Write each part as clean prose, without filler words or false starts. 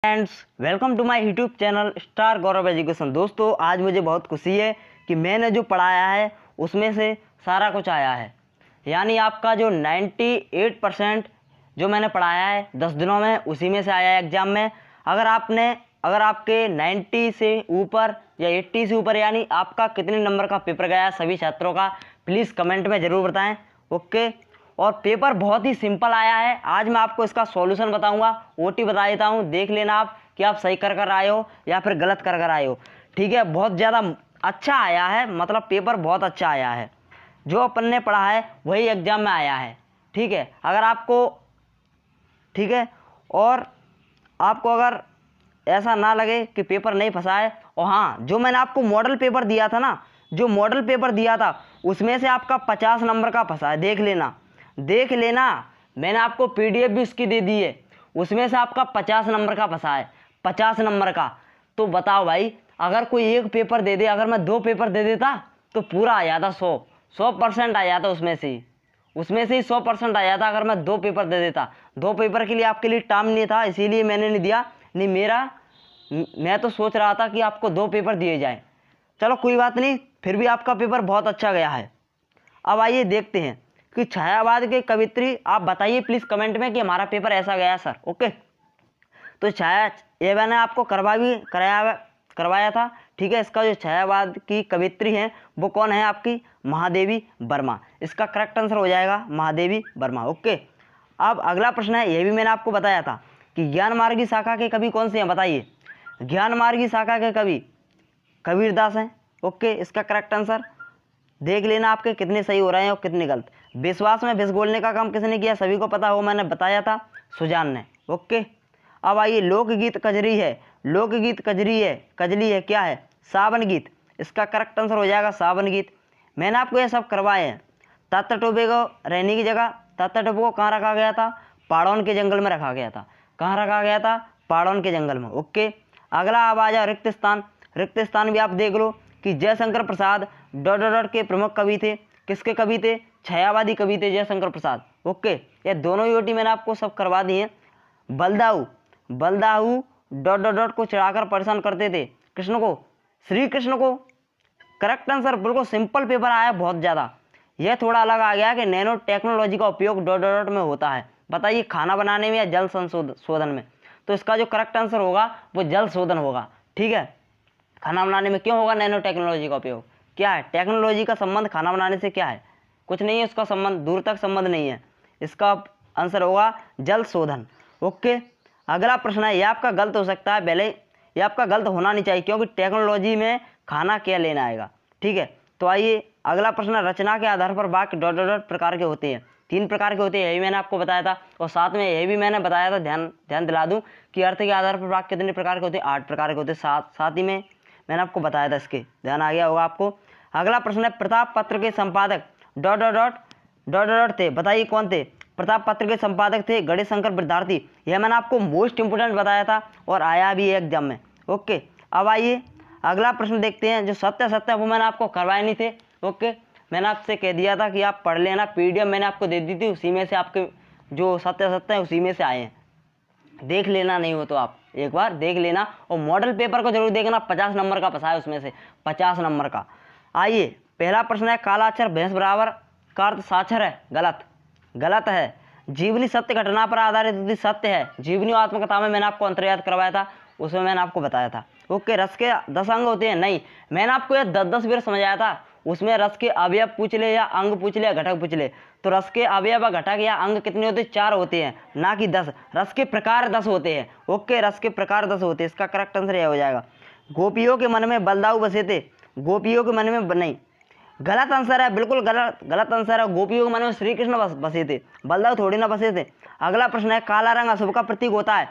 Friends, welcome to my YouTube channel star Gaurav education. दोस्तों, आज मुझे बहुत खुशी है कि मैंने जो पढ़ाया है उसमें से सारा कुछ आया है। यानी आपका जो 98% जो मैंने पढ़ाया है 10 दिनों में, उसी में से आया है एग्ज़ाम में। अगर आपके 90 से ऊपर या 80 से ऊपर, यानी आपका कितने नंबर का पेपर गया है सभी छात्रों का, प्लीज़ कमेंट में ज़रूर बताएँ। ओके। और पेपर बहुत ही सिंपल आया है। आज मैं आपको इसका सॉल्यूशन बताऊंगा, ओटी बता देता हूं, देख लेना आप कि आप सही कर आए हो या फिर गलत कर आए हो। ठीक है, बहुत ज़्यादा अच्छा आया है, मतलब पेपर बहुत अच्छा आया है। जो अपन ने पढ़ा है वही एग्ज़ाम में आया है। ठीक है, अगर आपको ठीक है, और आपको अगर ऐसा ना लगे कि पेपर नहीं फंसा है, और हाँ, जो मैंने आपको मॉडल पेपर दिया था ना, जो मॉडल पेपर दिया था उसमें से आपका 50 नंबर का फंसा है। देख लेना, मैंने आपको पीडीएफ भी उसकी दे दी है, उसमें से आपका 50 नंबर का फंसा है, 50 नंबर का। तो बताओ भाई, अगर कोई एक पेपर दे दे, अगर मैं 2 पेपर दे देता तो पूरा आ जाता, 100% आ जाता, उसमें से ही 100% आ जाता। अगर मैं 2 पेपर दे देता, 2 पेपर के लिए आपके लिए टाइम नहीं था, इसीलिए मैंने नहीं दिया। नहीं, मैं तो सोच रहा था कि आपको 2 पेपर दिए जाए। चलो कोई बात नहीं, फिर भी आपका पेपर बहुत अच्छा गया है। अब आइए देखते हैं कि छायावाद के कवित्री, आप बताइए प्लीज़ कमेंट में कि हमारा पेपर ऐसा गया सर। ओके, तो ये मैंने आपको करवाया था। ठीक है, इसका जो छायावाद की कवित्री है वो कौन है आपकी? महादेवी वर्मा। इसका करेक्ट आंसर हो जाएगा महादेवी वर्मा। ओके, अब अगला प्रश्न है, ये भी मैंने आपको बताया था कि ज्ञान मार्गी शाखा के कवि कौन से हैं, बताइए। ज्ञान मार्गी शाखा के कवि कबीरदास हैं। ओके, इसका करेक्ट आंसर देख लेना आपके कितने सही हो रहे हैं और कितने गलत। विश्वास में विष घोलने का काम किसने किया? सभी को पता हो, मैंने बताया था, सुजान ने। ओके, अब आइए, लोकगीत कजरी है, क्या है? सावन गीत। इसका करेक्ट आंसर हो जाएगा सावन गीत। मैंने आपको ये सब करवाए हैं। तात्या टोपे को रहने की जगह, तात्या टोपे को कहाँ रखा गया था? पाड़ौन के जंगल में रखा गया था। कहाँ रखा गया था? पाड़ौन के जंगल में। ओके, अगला अब आ जाओ रिक्त स्थान भी आप देख लो कि जयशंकर प्रसाद ... के प्रमुख कवि थे। किसके कवि थे? छायावादी कवि थे जयशंकर प्रसाद। ओके, ये दोनों यूटी मैंने आपको सब करवा दी हैं। बलदाऊ ... को चढ़ाकर परेशान करते थे कृष्ण को, श्री कृष्ण को। करेक्ट आंसर, बिल्कुल सिंपल पेपर आया बहुत ज़्यादा। यह थोड़ा अलग आ गया कि नैनो टेक्नोलॉजी का उपयोग ... में होता है। बताइए, खाना बनाने में या जल संशोधन में? तो इसका जो करेक्ट आंसर होगा वो जल शोधन होगा। ठीक है, खाना बनाने में क्यों होगा नैनो टेक्नोलॉजी का उपयोग? क्या है टेक्नोलॉजी का संबंध खाना बनाने से? क्या है? कुछ नहीं है, उसका संबंध दूर तक संबंध नहीं है। इसका आंसर होगा जल शोधन। ओके, अगला प्रश्न है, ये आपका गलत हो सकता है, पहले ये आपका गलत होना नहीं चाहिए, क्योंकि टेक्नोलॉजी में खाना क्या लेना आएगा। ठीक है, तो आइए अगला प्रश्न, रचना के आधार पर वाक्य ... प्रकार के होते हैं। 3 प्रकार के होते हैं, यही मैंने आपको बताया था। और साथ में यही भी मैंने बताया था, ध्यान दिला दूं कि अर्थ के आधार पर वाक्य कितने प्रकार के होते हैं? 8 प्रकार के होते हैं। साथ ही में मैंने आपको बताया था, इसके ध्यान आ गया होगा आपको। अगला प्रश्न है, प्रताप पत्र के संपादक ... थे, बताइए कौन थे? प्रताप पत्र के संपादक थे गणेश शंकर विद्यार्थी। यह मैंने आपको मोस्ट इंपोर्टेंट बताया था और आया भी है एग्जाम में। ओके, अब आइए अगला प्रश्न देखते हैं। जो सत्य वो मैंने आपको करवाए नहीं थे। ओके, मैंने आपसे कह दिया था कि आप पढ़ लेना, पीडीएफ मैंने आपको दे दी थी, उसी में से आपके जो सत्य है उसी में से आए हैं। देख लेना, नहीं हो तो आप एक बार देख लेना, और मॉडल पेपर को जरूर देखना, 50 नंबर का फंसा है उसमें से, 50 नंबर का। आइए, पहला प्रश्न है, काला अक्षर भैंस बराबर का अर्थ साक्षर है? गलत है। जीवनी सत्य घटना पर आधारित होती, सत्य है। जीवनी आत्मकथा में मैंने आपको अंतर्यात करवाया था, उसमें मैंने आपको बताया था। ओके, रस के 10 अंग होते हैं? नहीं, मैंने आपको यह 10 बार समझाया था। उसमें रस के अवयव पूछ ले या अंग पूछ ले या घटक पूछ ले, तो रस के अवयव घटक या अंग कितने होते हैं? 4 होते हैं, ना कि 10। रस के प्रकार 10 होते हैं। ओके, रस के प्रकार 10 होते हैं। इसका करेक्ट आंसर यह हो जाएगा। गोपियों के मन में बलदाऊ बसे थे, गोपियों के मन में नहीं, गलत आंसर है, बिल्कुल गलत आंसर है। गोपियों के मन में श्री कृष्ण बसे थे, बलदाऊ थोड़ी ना बसे थे। अगला प्रश्न है, काला रंग अशुभ का प्रतीक होता है?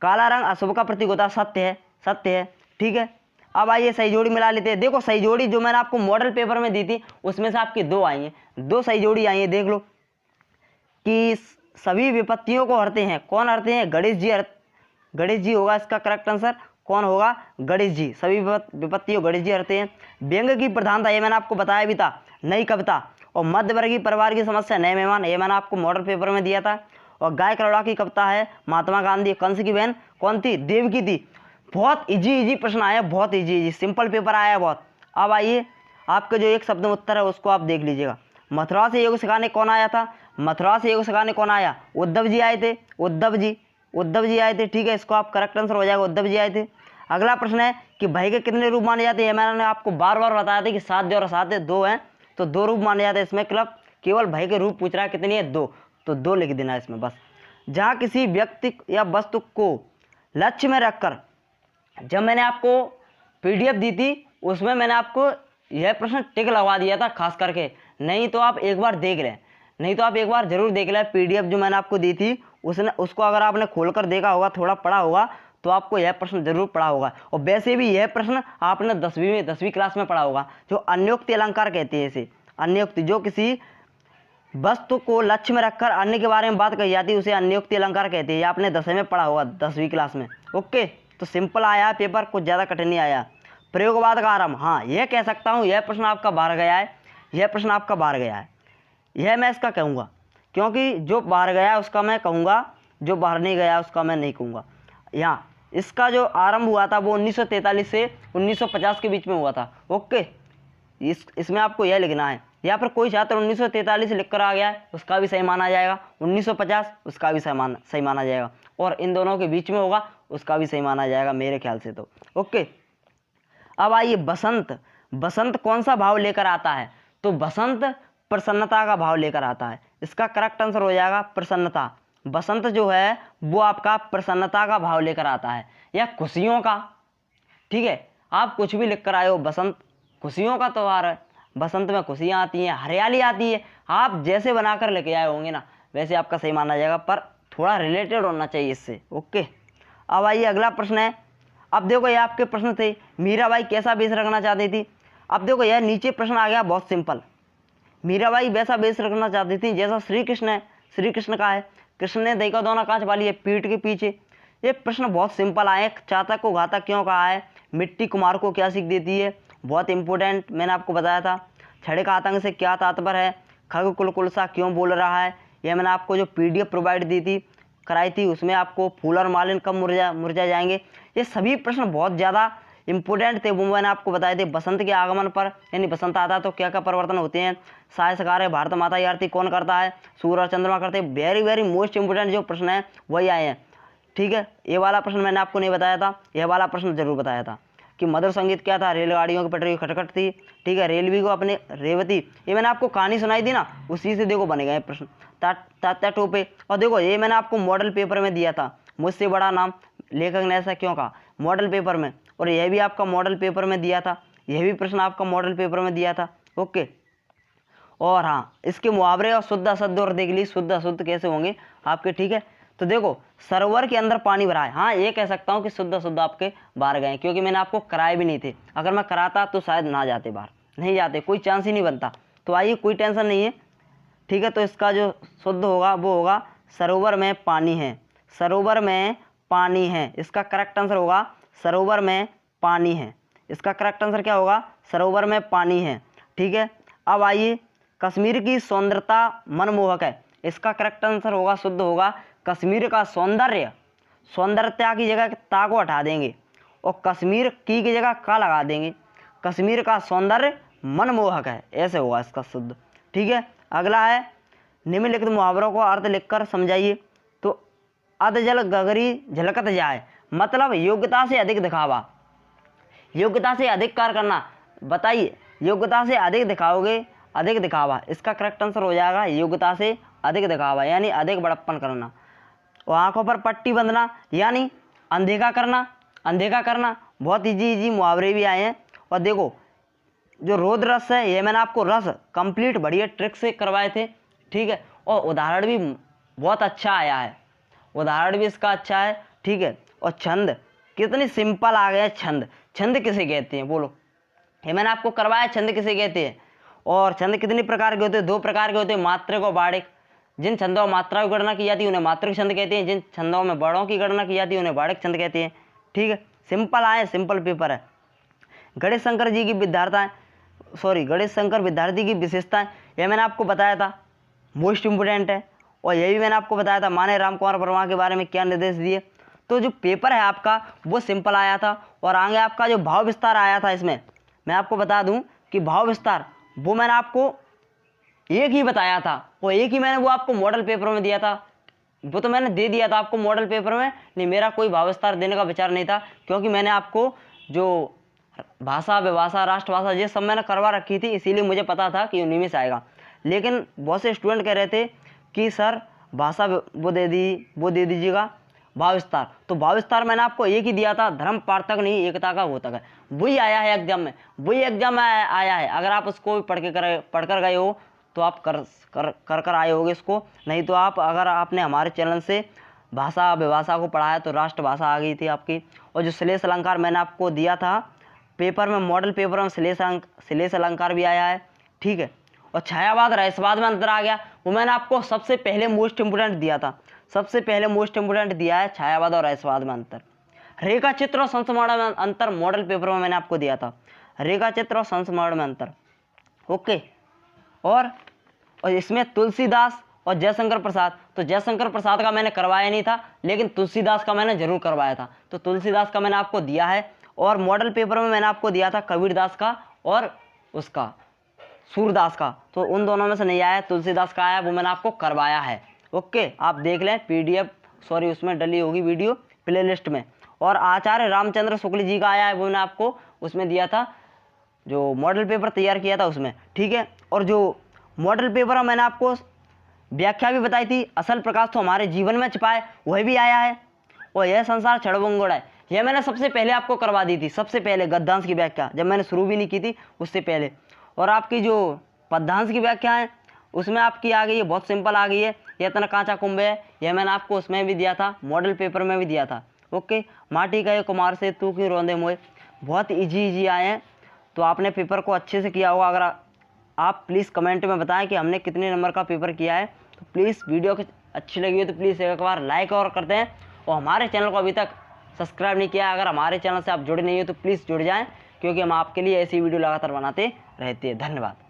काला रंग अशुभ का प्रतीक होता है, सत्य है। ठीक है, अब आइए सही जोड़ी मिला लेते हैं। देखो, सही जोड़ी जो मैंने आपको मॉडल पेपर में दी थी उसमें से आपकी 2 आई हैं, 2 सही जोड़ी आई है। देख लो कि सभी विपत्तियों को हरते हैं, कौन हरते हैं? गणेश जी होगा इसका करेक्ट आंसर। कौन होगा? गणेश जी। सभी विपत्तियों गणेश जी हरते हैं। व्यंग की प्रधानता, ये मैंने आपको बताया भी था, नई कविता। और मध्यवर्गीय परिवार की समस्या, नए मेहमान, ये मैंने आपको मॉडल पेपर में दिया था। और गाय करोड़ा की कविता है महात्मा गांधी। कंस की बहन कौन थी? देवकी थी। बहुत इजी प्रश्न आया, बहुत इजी सिंपल पेपर आया बहुत। अब आइए आपके जो एक शब्द में उत्तर है उसको आप देख लीजिएगा। मथुरा से योग सिखाने कौन आया था? मथुरा से योग सिखाने कौन आया? उद्धव जी आए थे। उद्धव जी आए थे। ठीक है, इसको आप करेक्ट आंसर हो जाएगा, उद्धव जी आए थे। अगला प्रश्न है कि भाई के कितने रूप माने जाते हैं? मैंने आपको बार बार बताया था कि 7 और 7 2 हैं, तो 2 रूप माने जाते हैं। इसमें क्लब केवल भाई के रूप पूछ रहा है, कितनी है? 2, तो 2 लिख देना इसमें बस। जहाँ किसी व्यक्ति या वस्तु को लक्ष्य में रखकर, जब मैंने आपको PDF दी थी उसमें मैंने आपको यह प्रश्न टिक लगवा दिया था खास करके, नहीं तो आप एक बार देख लें, नहीं तो आप एक बार जरूर देख लें। PDF जो मैंने आपको दी थी उसको अगर आपने खोलकर देखा होगा, थोड़ा पढ़ा होगा, तो आपको यह प्रश्न जरूर पढ़ा होगा। और वैसे भी यह प्रश्न आपने 10वीं क्लास में पढ़ा होगा, जो अन्योक्ति अलंकार कहते हैं इसे। अन्योक्ति, जो किसी वस्तु को लक्ष्य में रखकर अन्य के बारे में बात कही जाती है, उसे अन्योक्ति अलंकार कहते हैं। ये आपने 10वीं में पढ़ा होगा, 10वीं क्लास में। ओके, तो सिंपल आया पेपर, कुछ ज़्यादा कठिन नहीं आया। प्रयोगवाद का आरंभ, हाँ यह कह सकता हूँ, यह प्रश्न आपका बाहर गया है, यह प्रश्न आपका बाहर गया है, यह मैं इसका कहूँगा, क्योंकि जो बाहर गया उसका मैं कहूँगा, जो बाहर नहीं गया उसका मैं नहीं कहूँगा। यहाँ इसका जो आरंभ हुआ था वो 1943 से 1950 के बीच में हुआ था। ओके, इसमें आपको यह लिखना है। या फिर कोई छात्र 1943 लिखकर आ गया है, उसका भी सही माना जाएगा। 1950 उसका भी सही माना जाएगा, और इन दोनों के बीच में होगा उसका भी सही माना जाएगा मेरे ख्याल से तो। ओके, अब आइए बसंत। बसंत कौन सा भाव लेकर आता है? तो बसंत प्रसन्नता का भाव लेकर आता है। इसका करेक्ट आंसर हो जाएगा प्रसन्नता। बसंत जो है वो आपका प्रसन्नता का भाव लेकर आता है, या खुशियों का। ठीक है, आप कुछ भी लिख कर आए हो, बसंत खुशियों का त्यौहार है, बसंत में खुशियाँ आती हैं, हरियाली आती है। आप जैसे बनाकर लेके आए होंगे ना, वैसे आपका सही माना जाएगा, पर थोड़ा रिलेटेड होना चाहिए इससे। ओके, अब आइए अगला प्रश्न है। अब देखो ये आपके प्रश्न थे, मीराबाई कैसा वेश रखना चाहती थी? अब देखो यह नीचे प्रश्न आ गया बहुत सिंपल। मीराबाई वैसा वेश रखना चाहती थी जैसा श्री कृष्ण है। श्री कृष्ण का है, कृष्ण ने दही का दोना कांच वाली है पीठ के पीछे। ये प्रश्न बहुत सिंपल आए। चातक को घातक क्यों कहा है? मिट्टी कुमार को क्या सीख देती है? बहुत इंपॉर्टेंट, मैंने आपको बताया था। छड़े का आतंक से क्या तात्पर्य है? खग कुलकुलसा क्यों बोल रहा है? यह मैंने आपको जो PDF प्रोवाइड दी थी, कराई थी, उसमें आपको फूल और मालिन कब मुरझा जाएंगे। ये सभी प्रश्न बहुत ज़्यादा इंपॉर्टेंट थे, वो मैंने आपको बताए थे। बसंत के आगमन पर, यानी बसंत आता है तो क्या क्या परिवर्तन होते हैं? साय सकार है, भारत माता की आरती कौन करता है? सूर्य और चंद्रमा करते हैं। वेरी मोस्ट इंपोर्टेंट जो प्रश्न है वही आए हैं। ठीक है, ये वाला प्रश्न मैंने आपको नहीं बताया था, यह वाला प्रश्न जरूर बताया था कि मधुर संगीत क्या था? रेलगाड़ियों की पटरी खटखट थी। ठीक है, रेलवे को अपने रेवती, ये मैंने आपको कहानी सुनाई थी ना, उसी से देखो बने गए प्रश्न। तात्या टोपे। और देखो ये मैंने आपको मॉडल पेपर में दिया था, मुझसे बड़ा नाम लेखक ने ऐसा क्यों कहा, मॉडल पेपर में। और यह भी आपका मॉडल पेपर में दिया था, यह भी प्रश्न आपका मॉडल पेपर में दिया था। ओके, और हाँ इसके मुहावरे और शुद्ध अशुद्ध और देख ली शुद्ध अशुद्ध कैसे होंगे आपके। ठीक है, तो देखो सरोवर के अंदर पानी भरा है, हाँ ये कह सकता हूँ कि शुद्ध अशुद्ध आपके बाहर गए, क्योंकि मैंने आपको कराए भी नहीं थे। अगर मैं कराता तो शायद ना जाते बाहर, नहीं जाते, कोई चांस ही नहीं बनता। तो आइए कोई टेंशन नहीं है। ठीक है, तो इसका जो शुद्ध होगा वो होगा सरोवर में पानी है। सरोवर में पानी है, इसका करेक्ट आंसर होगा सरोवर में पानी है। इसका करेक्ट आंसर क्या होगा? सरोवर में पानी है। ठीक है, अब आइए कश्मीर की सौंदर्यता मनमोहक है। इसका करेक्ट आंसर होगा, शुद्ध होगा कश्मीर का सौंदर्य। सौंदर्यता की जगह ता को हटा देंगे और कश्मीर की जगह का लगा देंगे। कश्मीर का सौंदर्य मनमोहक है, ऐसे होगा इसका शुद्ध। ठीक है, अगला है निम्नलिखित मुहावरों को अर्थ लिखकर समझाइए। तो अधजल गगरी झलकत जाए, मतलब योग्यता से अधिक दिखावा, योग्यता से अधिक कार्य करना। बताइए, योग्यता से अधिक दिखाओगे, अधिक दिखावा। इसका करेक्ट आंसर हो जाएगा योग्यता से अधिक दिखावा, यानी अधिक बड़प्पन करना। और आंखों पर पट्टी बंधना यानी अनदेखा करना, अनदेखा करना। बहुत इजी मुहावरे भी आए हैं। और देखो जो रोद रस है, ये मैंने आपको रस कंप्लीट बढ़िया ट्रिक से करवाए थे। ठीक है, और उदाहरण भी बहुत अच्छा आया है, उदाहरण भी इसका अच्छा है। ठीक है, और छंद कितनी सिंपल आ गया। छंद, छंद किसे कहते हैं बोलो? ये मैंने आपको करवाया, छंद किसे कहते हैं। और छंद कितनी प्रकार के होते हैं? 2 प्रकार के होते हैं, मात्रिक और बाड़िक। जिन छंदों में मात्रा की गणना की जाती है उन्हें मात्रिक छंद कहते हैं, जिन छंदों में वर्णों की गणना की जाती है उन्हें बाड़िक छंद कहते हैं। ठीक है, सिंपल आए, सिंपल पेपर है। गणेश शंकर जी की विद्यार्थाएं, गणेश शंकर विद्यार्थी की विशेषताएं, यह मैंने आपको बताया था, मोस्ट इंपोर्टेंट है। और यही मैंने आपको बताया था माने राम कुमार वर्मा के बारे में क्या निर्देश दिए। तो जो पेपर है आपका वो सिंपल आया था। और आगे आपका जो भाव विस्तार आया था, इसमें मैं आपको बता दूं कि भाव विस्तार वो मैंने आपको एक ही बताया था, और एक ही मैंने वो आपको मॉडल पेपर में दिया था, वो तो मैंने दे दिया था आपको मॉडल पेपर में। नहीं, मेरा कोई भाव विस्तार देने का विचार नहीं था, क्योंकि मैंने आपको जो भाषा, विभाषा, राष्ट्रभाषा ये सब मैंने करवा रखी थी, इसीलिए मुझे पता था कि उन्हीं में से आएगा। लेकिन बहुत से स्टूडेंट कह रहे थे कि सर भाषा वो दे दीजिएगा भाव विस्तार। तो भाव विस्तार मैंने आपको एक ही दिया था, धर्म पार्थक नहीं एकता का घोतक है, वही आया है एग्जाम में, वही एग्जाम में आया है। अगर आप उसको पढ़कर गए हो तो आप कर आए होगे इसको। नहीं तो आप, अगर आपने हमारे चैनल से भाषा विभाषा को पढ़ाया तो राष्ट्रभाषा आ गई थी आपकी। और जो श्लेष अलंकार मैंने आपको दिया था पेपर में, मॉडल पेपर में श्लेष अलंकार भी आया है, ठीक है। और छायावाद रहस्यवाद में अंतर आ गया, वो मैंने आपको सबसे पहले मोस्ट इंपोर्टेंट दिया था, सबसे पहले मोस्ट इंपोर्टेंट दिया है छायावाद और रहस्यवाद में अंतर। रेखा चित्र और संस्मरण में अंतर मॉडल पेपर में मैंने आपको दिया था, रेखा चित्र और संस्मरण में अंतर, ओके। और इसमें तुलसीदास और जयशंकर प्रसाद, तो जयशंकर प्रसाद का मैंने करवाया नहीं था, लेकिन तुलसीदास का मैंने जरूर करवाया था, तो तुलसीदास का मैंने आपको दिया है। और मॉडल पेपर में मैंने आपको दिया था कबीरदास का और उसका सूरदास का, तो उन दोनों में से नहीं आया, तुलसीदास का आया, वो मैंने आपको करवाया है, ओके। आप देख लें PDF, सॉरी उसमें डली होगी वीडियो प्लेलिस्ट में। और आचार्य रामचंद्र शुक्ल जी का आया है, वो मैंने आपको उसमें दिया था, जो मॉडल पेपर तैयार किया था उसमें, ठीक है। और जो मॉडल पेपर में मैंने आपको व्याख्या भी बताई थी, असल प्रकाश तो हमारे जीवन में छिपा है, वह भी आया है। और यह संसार क्षणभंगुर है, यह मैंने सबसे पहले आपको करवा दी थी, सबसे पहले गद्यांश की व्याख्या, जब मैंने शुरू भी नहीं की थी उससे पहले। और आपकी जो पद्यांश की व्याख्या है उसमें आपकी आ गई है, बहुत सिंपल आ गई है, यह इतना कांचा कुंभ है, यह मैंने आपको उसमें भी दिया था, मॉडल पेपर में भी दिया था, ओके। माटी का ये कुमार से तू क्यों रोंदे मोए, बहुत ईजी आए हैं। तो आपने पेपर को अच्छे से किया होगा। अगर आप प्लीज़ कमेंट में बताएं कि हमने कितने नंबर का पेपर किया है। तो प्लीज़ वीडियो अच्छी लगी हो तो प्लीज़ एक बार लाइक और करते हैं, और हमारे चैनल को अभी तक सब्सक्राइब नहीं किया है, अगर हमारे चैनल से आप जुड़े नहीं हो तो प्लीज़ जुड़ जाएं, क्योंकि हम आपके लिए ऐसी वीडियो लगातार बनाते रहते हैं। धन्यवाद।